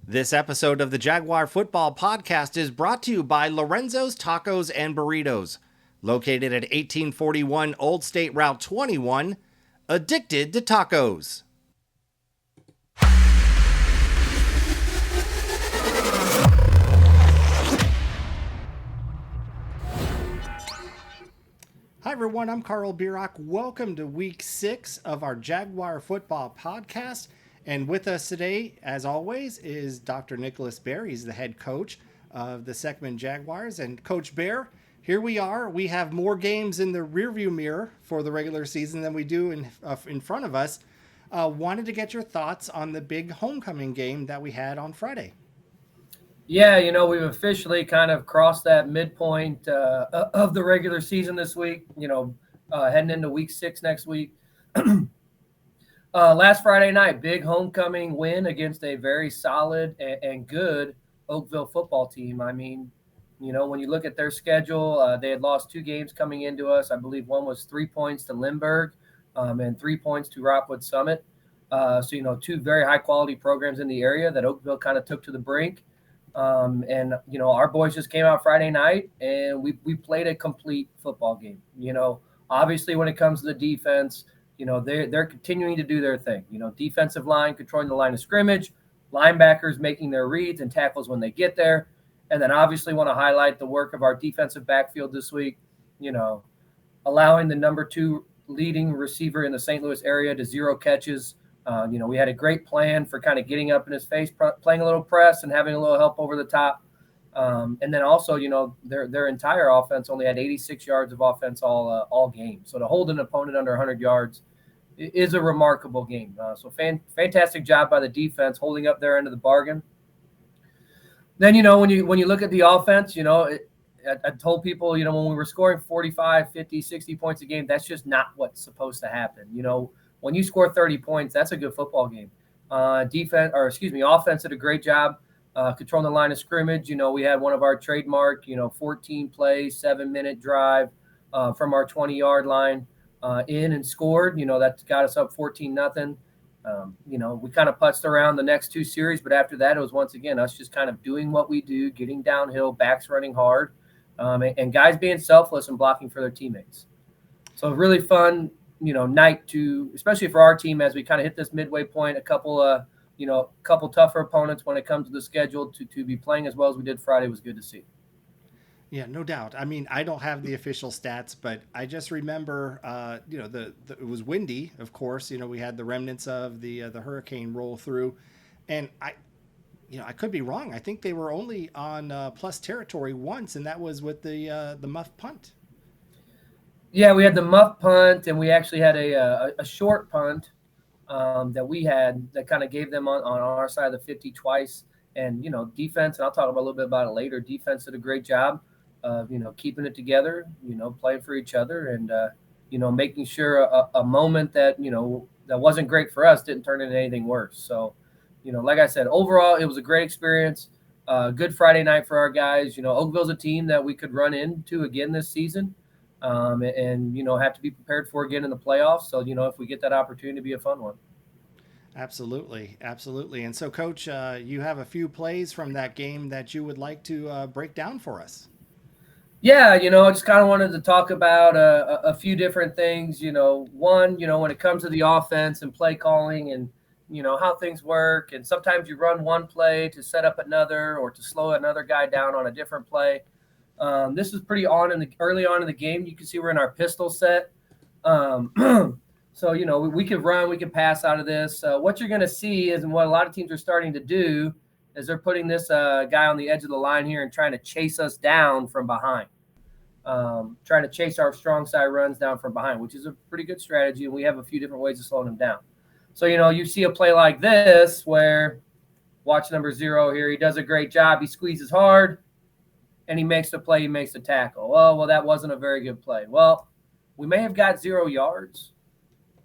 This episode of the Jaguar Football Podcast is brought to you by Lorenzo's Tacos and Burritos, located at 1841 Old State Route 21, addicted to tacos. Hi everyone, I'm Carl Bierock. Welcome to week 6 of our Jaguar Football Podcast. And with us today, as always, is Dr. Nicholas Bear. He's the head coach of the Seckman Jaguars. And Coach Bear, here we are. We have more games in the rearview mirror for the regular season than we do in front of us. Wanted to get your thoughts on the big homecoming game that we had on Friday. Yeah, we've officially kind of crossed that midpoint of the regular season this week, heading into week 6 next week. Last Friday night, big homecoming win against a very solid and good Oakville football team. I mean, when you look at their schedule, they had lost 2 games coming into us. I believe one was 3 points to Lindbergh and 3 points to Rockwood Summit. So, 2 very high-quality programs in the area that Oakville kind of took to the brink. Our boys just came out Friday night and we played a complete football game. Obviously when it comes to the defense, they're continuing to do their thing. Defensive line controlling the line of scrimmage, linebackers making their reads and tackles when they get there. And then obviously want to highlight the work of our defensive backfield this week, allowing the number 2 leading receiver in the St. Louis area to 0 catches. We had a great plan for kind of getting up in his face, playing a little press and having a little help over the top. And then also, their entire offense only had 86 yards of offense all game. So to hold an opponent under 100 yards is a remarkable game. So fantastic job by the defense holding up their end of the bargain. Then, when you look at the offense, I told people, when we were scoring 45, 50, 60 points a game, that's just not what's supposed to happen. When you score 30 points, that's a good football game. Offense did a great job controlling the line of scrimmage. We had one of our trademark, 14 plays, 7-minute drive from our 20-yard line in and scored. That got us up 14-0. We kind of putzed around the next 2 series, but after that, it was once again us just kind of doing what we do, getting downhill, backs running hard, and guys being selfless and blocking for their teammates. So really fun, night to, especially for our team as we kind of hit this midway point, a couple tougher opponents when it comes to the schedule to be playing as well as we did Friday was good to see. Yeah, no doubt. I mean, I don't have the official stats, but I just remember, it was windy, of course. We had the remnants of the hurricane roll through, and I could be wrong. I think they were only on plus territory once, and that was with the muff punt. Yeah, we had the muff punt, and we actually had a short punt that we had that kind of gave them on our side of the 50 twice. And, defense, and I'll talk a little bit about it later, defense did a great job of, keeping it together, playing for each other and, making sure a moment that, that wasn't great for us didn't turn into anything worse. So, like I said, overall, it was a great experience. Good Friday night for our guys. Oakville's a team that we could run into again this season. And have to be prepared for again in the playoffs. So, if we get that opportunity, to be a fun one. Absolutely. And so, Coach, you have a few plays from that game that you would like to break down for us. Yeah, I just kind of wanted to talk about a few different things. One, when it comes to the offense and play calling and, how things work. And sometimes you run one play to set up another or to slow another guy down on a different play. This is pretty early on in the game. You can see we're in our pistol set. So, we can run, we can pass out of this. What you're going to see is, and what a lot of teams are starting to do, is they're putting this guy on the edge of the line here and trying to chase us down from behind. Trying to chase our strong side runs down from behind, which is a pretty good strategy. And we have a few different ways of slowing them down. So, you see a play like this where, watch number 0 here, he does a great job. He squeezes hard. And he makes the play, he makes the tackle. Well, that wasn't a very good play. Well, we may have got 0 yards,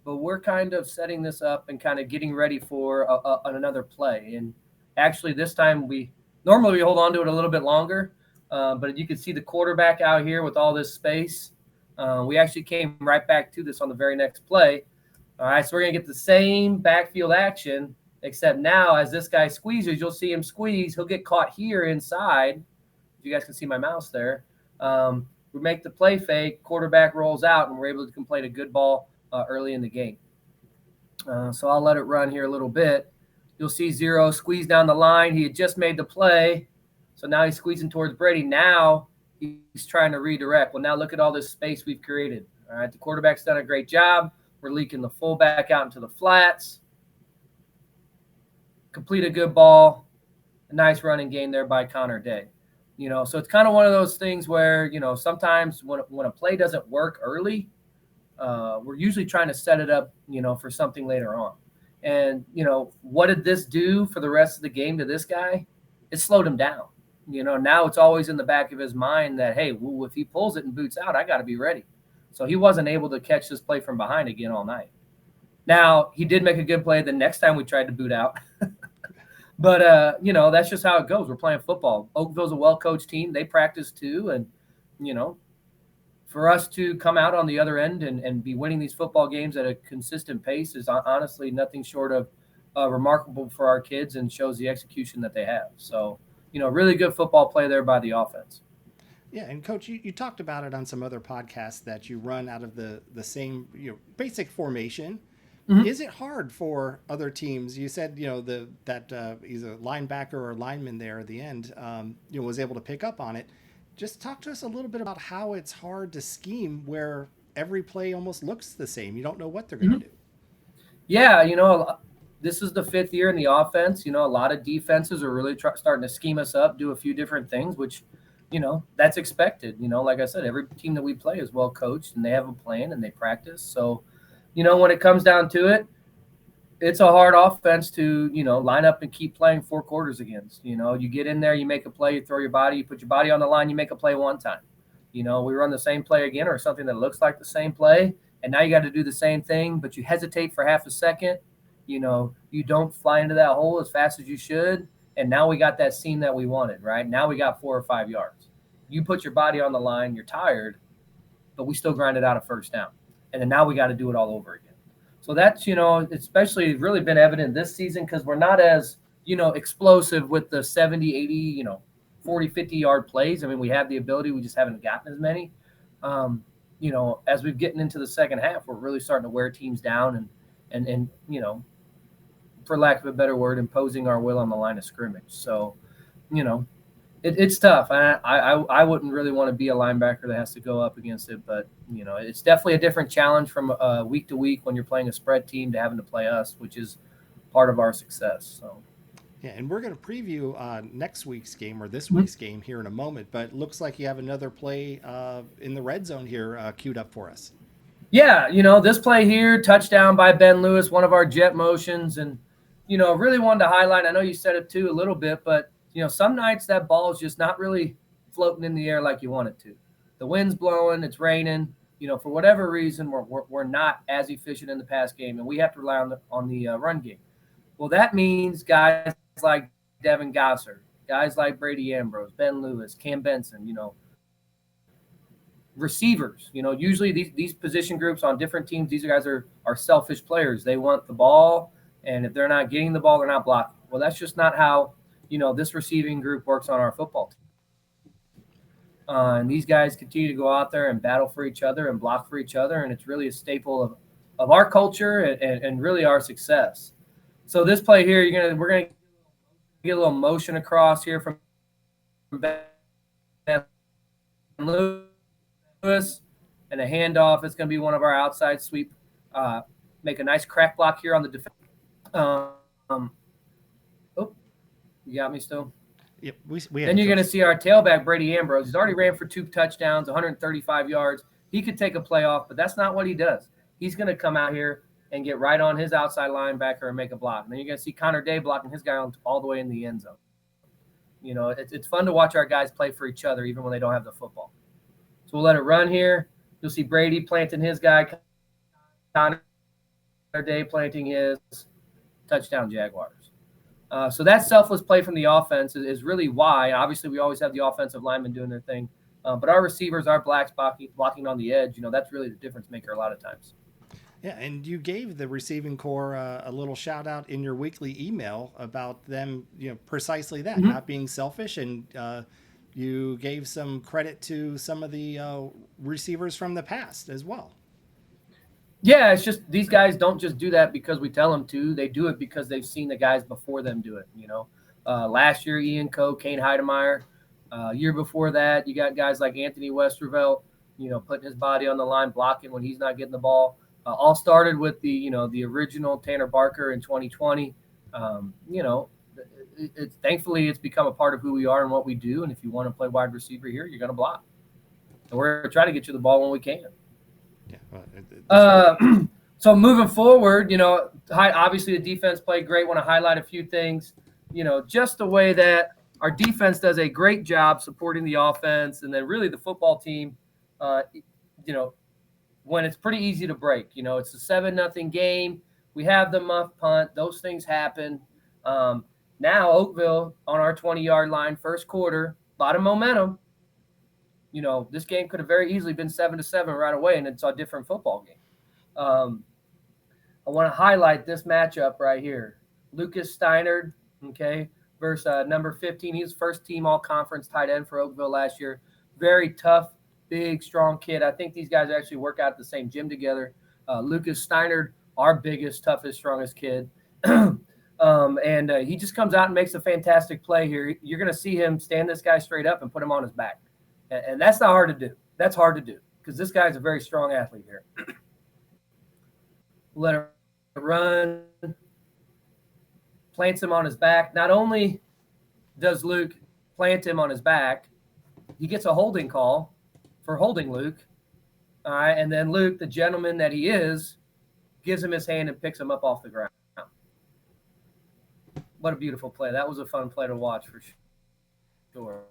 but we're kind of setting this up and kind of getting ready for another play. And actually this time normally we hold on to it a little bit longer, but you can see the quarterback out here with all this space. We actually came right back to this on the very next play. All right, so we're going to get the same backfield action, Except now, as this guy squeezes, you'll see him squeeze. He'll get caught here inside. You guys can see my mouse there. We make the play fake, quarterback rolls out, and we're able to complete a good ball early in the game. So I'll let it run here a little bit. You'll see Zero squeeze down the line. He had just made the play. So now he's squeezing towards Brady. Now he's trying to redirect. Well, now look at all this space we've created. All right, the quarterback's done a great job. We're leaking the fullback out into the flats. Complete a good ball. A nice running game there by Connor Day. So it's kind of one of those things where, sometimes when a play doesn't work early, we're usually trying to set it up, for something later on. And, what did this do for the rest of the game to this guy? It slowed him down. Now it's always in the back of his mind that, hey, well, if he pulls it and boots out, I got to be ready. So he wasn't able to catch this play from behind again all night. Now, he did make a good play the next time we tried to boot out. But, that's just how it goes. We're playing football. Oakville's a well-coached team. They practice too. And, for us to come out on the other end and be winning these football games at a consistent pace is honestly nothing short of remarkable for our kids and shows the execution that they have. So, really good football play there by the offense. Yeah, and Coach, you talked about it on some other podcasts that you run out of the same basic formation. Mm-hmm. Is it hard for other teams? You said that he's a linebacker or lineman there at the end. Was able to pick up on it. Just talk to us a little bit about how it's hard to scheme where every play almost looks the same. You don't know what they're going to do. Yeah, this is the 5th year in the offense. A lot of defenses are really starting to scheme us up, do a few different things, which, that's expected. Like I said, every team that we play is well coached and they have a plan and they practice. So, when it comes down to it, it's a hard offense to, line up and keep playing 4 quarters against. You get in there, you make a play, you throw your body, you put your body on the line, you make a play one time. We run the same play again or something that looks like the same play, and now you got to do the same thing, but you hesitate for half a second. You don't fly into that hole as fast as you should, and now we got that seam that we wanted, right? Now we got 4 or 5 yards. You put your body on the line, you're tired, but we still grind it out a first down. And then now we got to do it all over again. So that's, especially really been evident this season because we're not as, explosive with the 70, 80, 40, 50-yard plays. I mean, we have the ability. We just haven't gotten as many. As we've getting into the second half, we're really starting to wear teams down and for lack of a better word, imposing our will on the line of scrimmage. So, it's tough. I wouldn't really want to be a linebacker that has to go up against it, but it's definitely a different challenge from week to week when you're playing a spread team to having to play us, which is part of our success. So, yeah, and we're going to preview next week's game or this week's game here in a moment. But it looks like you have another play in the red zone here queued up for us. Yeah, this play here, touchdown by Ben Lewis, one of our jet motions, and really wanted to highlight. I know you said it too a little bit, but. Some nights that ball is just not really floating in the air like you want it to. The wind's blowing, it's raining. For whatever reason, we're not as efficient in the pass game, and we have to rely on the run game. Well, that means guys like Devin Gosser, guys like Brady Ambrose, Ben Lewis, Cam Benson, receivers. Usually these position groups on different teams, these guys are selfish players. They want the ball, and if they're not getting the ball, they're not blocking. Well, that's just not how this receiving group works on our football team. And these guys continue to go out there and battle for each other and block for each other. And it's really a staple of our culture and really our success. So this play here, we're going to get a little motion across here from Ben Lewis and a handoff. It's going to be one of our outside sweep. Make a nice crack block here on the defense. You got me still? Yep. Then you're going to see our tailback, Brady Ambrose. He's already ran for 2 touchdowns, 135 yards. He could take a play off, but that's not what he does. He's going to come out here and get right on his outside linebacker and make a block. And then you're going to see Connor Day blocking his guy all the way in the end zone. It's fun to watch our guys play for each other even when they don't have the football. So we'll let it run here. You'll see Brady planting his guy, Connor Day planting his, touchdown Jaguars. So that selfless play from the offense is really why. Obviously, we always have the offensive linemen doing their thing. But our receivers, our blacks blocking on the edge, that's really the difference maker a lot of times. Yeah, and you gave the receiving core a little shout out in your weekly email about them, precisely that, Mhm. not being selfish, and you gave some credit to some of the receivers from the past as well. Yeah, it's just these guys don't just do that because we tell them to. They do it because they've seen the guys before them do it. Last year Ian Coe, Kane Heidemeyer. Year before that, you got guys like Anthony Westervelt. Putting his body on the line, blocking when he's not getting the ball. All started with the original Tanner Barker in 2020. Um, you know, thankfully it's become a part of who we are and what we do. And if you want to play wide receiver here, you're going to block. And we're trying to get you the ball when we can. Yeah, well, Uh, so moving forward, obviously the defense played great. Want to highlight a few things, just the way that our defense does a great job supporting the offense, and then really the football team, uh, you know, when it's pretty easy to break. It's a 7-0 game. We have the muff punt. Those things happen. Um, Now Oakville on our 20-yard line, first quarter, a lot of momentum. This game could have very easily been 7-7 right away, and it's a different football game. Um, I want to highlight this matchup right here. Lucas Steinert, okay, versus number 15. He was first team all conference tight end for Oakville last year. Very tough, big, strong kid. I think these guys actually work out at the same gym together. Lucas Steinert, our biggest, toughest, strongest kid. And he just comes out and makes a fantastic play here. You're going to see him stand this guy straight up and put him on his back. And that's not hard to do. That's hard to do because this guy's a very strong athlete here. Let it run, plants him on his back. Not only does Luke plant him on his back, he gets a holding call for holding Luke. All right. And then Luke, the gentleman that he is, gives him his hand and picks him up off the ground. What a beautiful play. That was a fun play to watch for sure.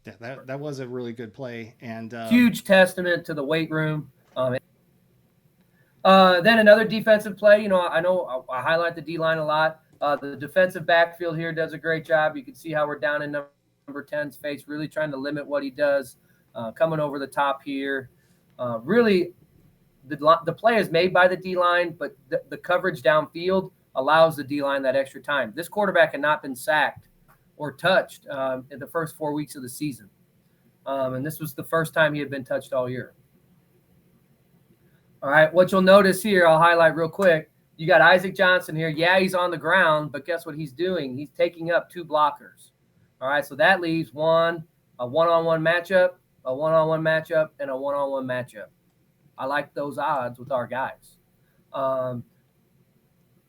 yeah, that was a really good play, and Huge testament to the weight room. Then another defensive play. I know I highlight the D line a lot. The defensive backfield here does a great job. You can see how we're down in number 10's face, really trying to limit what he does. Coming over the top here. Really, the play is made by the D line, but the coverage downfield allows the D line that extra time. This quarterback had not been sacked or touched in the first 4 weeks of the season. And this was the first time he had been touched all year. All right, what you'll notice here, I'll highlight real quick. You got Isaac Johnson here. Yeah, he's on the ground, but guess what he's doing? He's taking up two blockers. All right, so that leaves a one-on-one matchup, a one-on-one matchup, and a one-on-one matchup. I like those odds with our guys.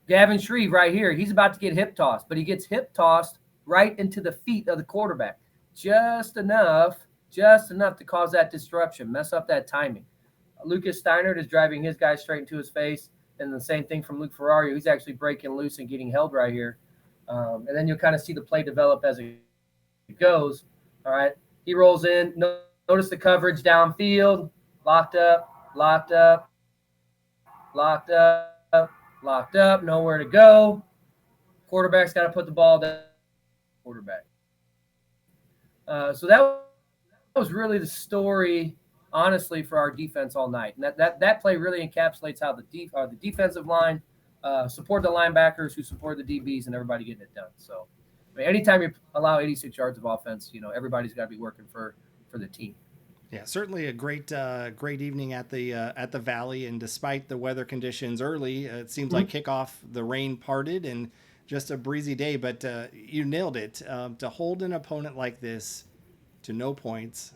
Gavin Shreve right here, he's about to get hip tossed, but he gets hip tossed right into the feet of the quarterback. Just enough to cause that disruption, mess up that timing. Lucas Steinert is driving his guy straight into his face, and the same thing from Luke Ferrario. He's actually breaking loose and getting held right here. And then you'll kind of see the play develop as it goes. All right, he rolls in. Notice the coverage downfield, locked up, nowhere to go. Quarterback's got to put the ball down. Quarterback. So that was really the story, honestly, for our defense all night. And that play really encapsulates how the defensive line support the linebackers who support the DBs and everybody getting it done. So, anytime you allow 86 yards of offense, everybody's got to be working for the team. Yeah, certainly a great evening at the Valley, and despite the weather conditions early, it seems like kickoff the rain parted and just a breezy day. But you nailed it. To hold an opponent like this to no points,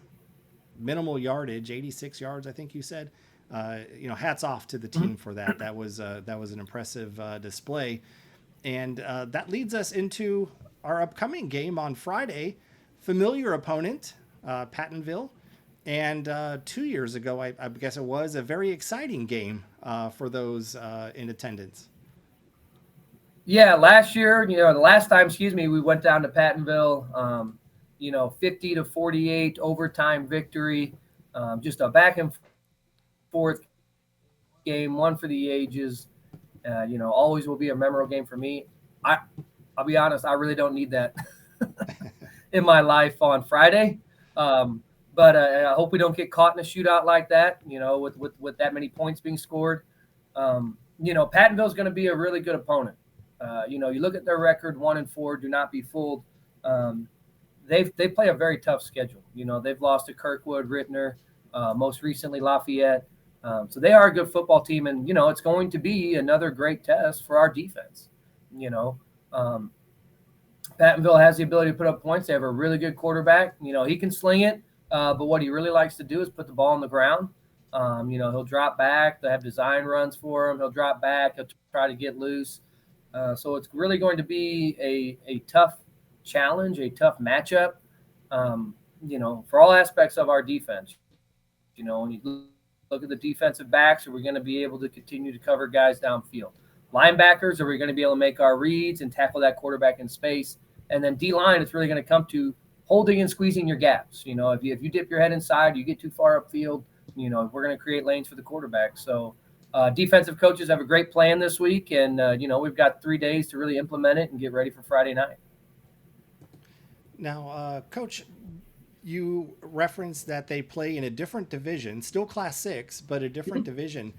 minimal yardage, 86 yards, I think you said. Hats off to the team for that. That was an impressive display, and that leads us into our upcoming game on Friday. Familiar opponent, Pattonville. And 2 years ago, I guess it was a very exciting game for those in attendance. Yeah, last year, the last time, we went down to Pattonville, 50-48 overtime victory, just a back and forth game, one for the ages. Always will be a memorable game for me. I'll be honest, I really don't need that in my life on Friday. But I hope we don't get caught in a shootout like that, with that many points being scored. Pattonville's going to be a really good opponent. You look at their record, 1-4. Do not be fooled. Um, they play a very tough schedule. They've lost to Kirkwood, Rittner, most recently Lafayette. So they are a good football team, and it's going to be another great test for our defense. You know, um, Pattonville has the ability to put up points. They have a really good quarterback. He can sling it, but what he really likes to do is put the ball on the ground. He'll drop back. They have design runs for him. He'll drop back. He'll try to get loose. So it's really going to be a tough challenge, a tough matchup. For all aspects of our defense. When you look at the defensive backs, are we going to be able to continue to cover guys downfield? Linebackers, are we going to be able to make our reads and tackle that quarterback in space? And then D line, it's really going to come to holding and squeezing your gaps. If you dip your head inside, you get too far upfield. We're going to create lanes for the quarterback. So defensive coaches have a great plan this week, and we've got 3 days to really implement it and get ready for Friday night. Now, Coach, you referenced that they play in a different division, still Class 6, but a different division.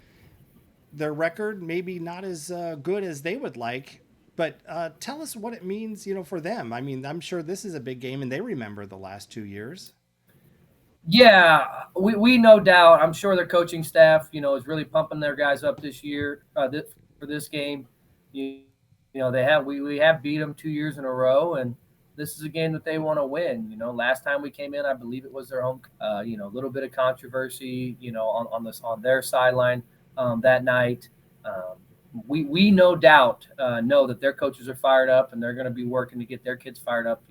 Their record maybe not as good as they would like, but tell us what it means, for them. I mean, I'm sure this is a big game, and they remember the last 2 years. Yeah, we no doubt. I'm sure their coaching staff, is really pumping their guys up this year for this game. We have beat them 2 years in a row, and this is a game that they want to win. Last time we came in, I believe it was their home. A little bit of controversy, on their sideline that night. We no doubt know that their coaches are fired up, and they're going to be working to get their kids fired up.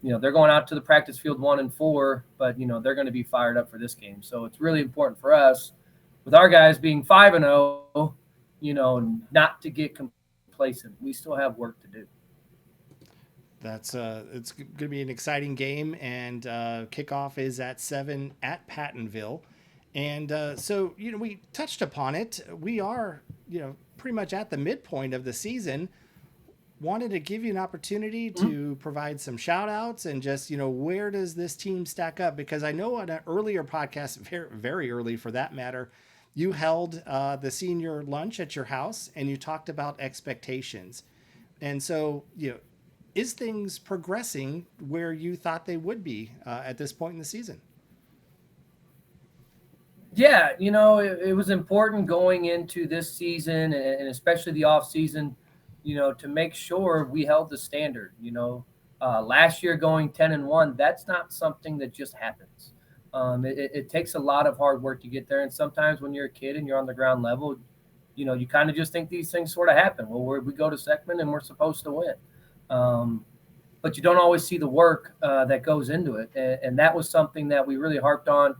They're going out to the practice field 1-4, but they're going to be fired up for this game. So it's really important for us, with our guys being 5-0, not to get complacent. We still have work to do. That's it's going to be an exciting game, and kickoff is at 7 at Pattonville. And so we touched upon it. We are pretty much at the midpoint of the season. Wanted to give you an opportunity to provide some shout outs and just, where does this team stack up? Because I know on an earlier podcast, very, very early for that matter, you held the senior lunch at your house and you talked about expectations. And so, is things progressing where you thought they would be at this point in the season? Yeah, it was important going into this season and especially the off season, to make sure we held the standard. Last year going 10-1, that's not something that just happens. It takes a lot of hard work to get there, and sometimes when you're a kid and you're on the ground level, you kind of just think these things sort of happen. Well, we go to Seckman and we're supposed to win, but you don't always see the work that goes into it, and that was something that we really harped on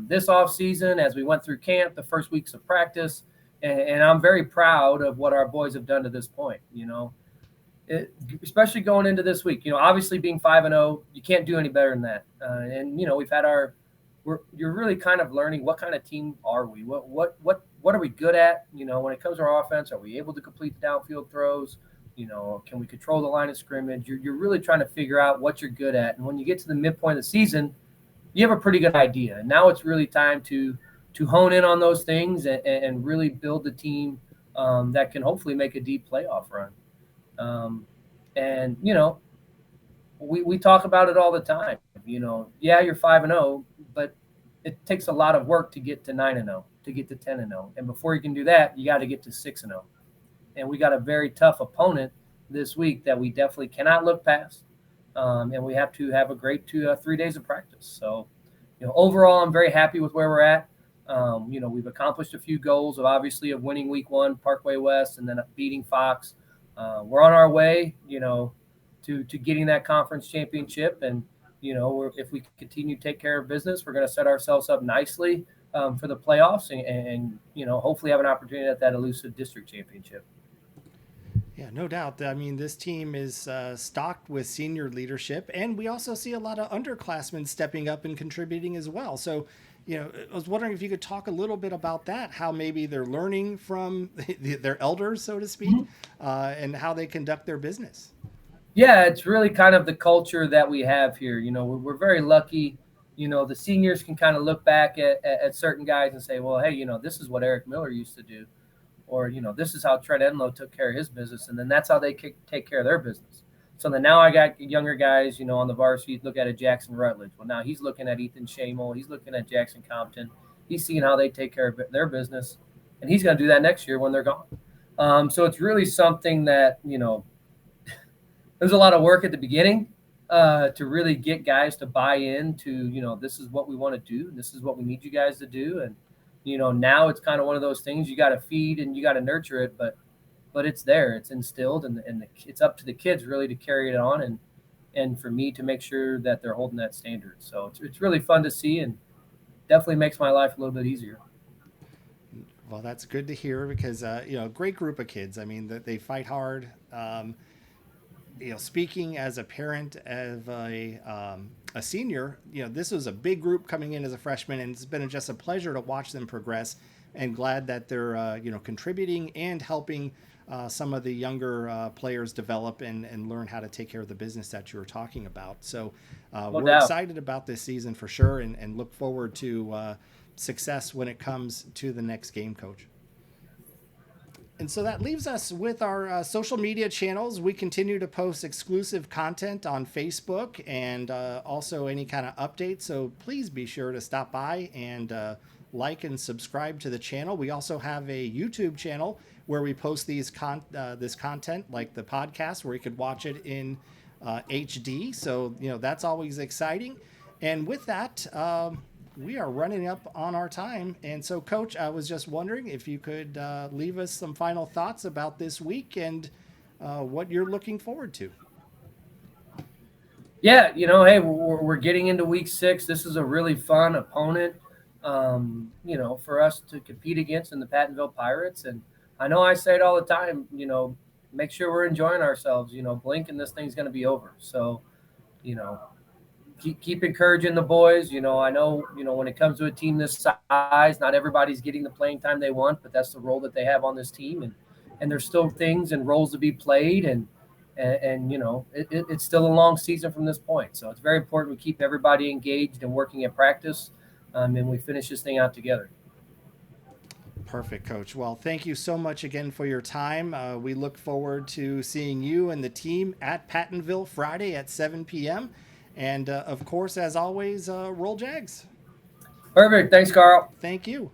this off season as we went through camp, the first weeks of practice. And I'm very proud of what our boys have done to this point, especially going into this week. Obviously being 5-0, you can't do any better than that. And we've had you're really kind of learning what kind of team are we? What are we good at? When it comes to our offense, are we able to complete the downfield throws? Can we control the line of scrimmage? You're really trying to figure out what you're good at. And when you get to the midpoint of the season, you have a pretty good idea. And now it's really time to hone in on those things and really build the team that can hopefully make a deep playoff run. And we talk about it all the time. You're 5-0, but it takes a lot of work to get to 9-0, to get to 10-0. And before you can do that, you got to get to 6-0. And we got a very tough opponent this week that we definitely cannot look past. And we have to have a great 3 days of practice. So, overall, I'm very happy with where we're at. We've accomplished a few goals of winning week 1, Parkway West, and then beating Fox. We're on our way, to getting that conference championship. And, if we continue to take care of business, we're going to set ourselves up nicely for the playoffs and hopefully have an opportunity at that elusive district championship. Yeah, no doubt. I mean, this team is stocked with senior leadership, and we also see a lot of underclassmen stepping up and contributing as well. So, I was wondering if you could talk a little bit about that, how maybe they're learning from their elders, so to speak, and how they conduct their business. Yeah, it's really kind of the culture that we have here. We're very lucky. The seniors can kind of look back at certain guys and say, well, hey, this is what Eric Miller used to do. or this is how Trent Enlow took care of his business, and then that's how they take care of their business. So then now I got younger guys, on the varsity. Look at a Jackson Rutledge. Well, now he's looking at Ethan Shamel. He's looking at Jackson Compton. He's seeing how they take care of their business, and he's going to do that next year when they're gone. So it's really something that there's a lot of work at the beginning to really get guys to buy into, this is what we want to do. This is what we need you guys to do. And, now it's kind of one of those things you got to feed and you got to nurture it, but it's there, it's instilled, and it's up to the kids really to carry it on. And for me to make sure that they're holding that standard. So it's really fun to see, and definitely makes my life a little bit easier. Well, that's good to hear because great group of kids. I mean, that they fight hard. Speaking as a parent of a senior, this was a big group coming in as a freshman, and it's been just a pleasure to watch them progress. And glad that they're contributing and helping some of the younger players develop and learn how to take care of the business that you were talking about. So we're doubt. excited about this season for sure, and look forward to success when it comes to the next game, Coach. And so that leaves us with our social media channels. We continue to post exclusive content on Facebook and also any kind of updates. So please be sure to stop by and like and subscribe to the channel. We also have a YouTube channel where we post this content, like the podcast, where you could watch it in HD. So that's always exciting. And with that, we are running up on our time. And so, Coach, I was just wondering if you could leave us some final thoughts about this week and what you're looking forward to. Yeah, hey, we're getting into week 6. This is a really fun opponent, for us to compete against in the Pattonville Pirates. And I know I say it all the time, make sure we're enjoying ourselves. Blink and this thing's going to be over. So, you know, keep encouraging the boys. I know, when it comes to a team this size, not everybody's getting the playing time they want, but that's the role that they have on this team. And there's still things and roles to be played. And it's still a long season from this point. So it's very important we keep everybody engaged and working at practice, and we finish this thing out together. Perfect, Coach. Well, thank you so much again for your time. We look forward to seeing you and the team at Pattonville Friday at 7 p.m. And of course, as always, roll Jags. Perfect. Thanks, Carl. Thank you.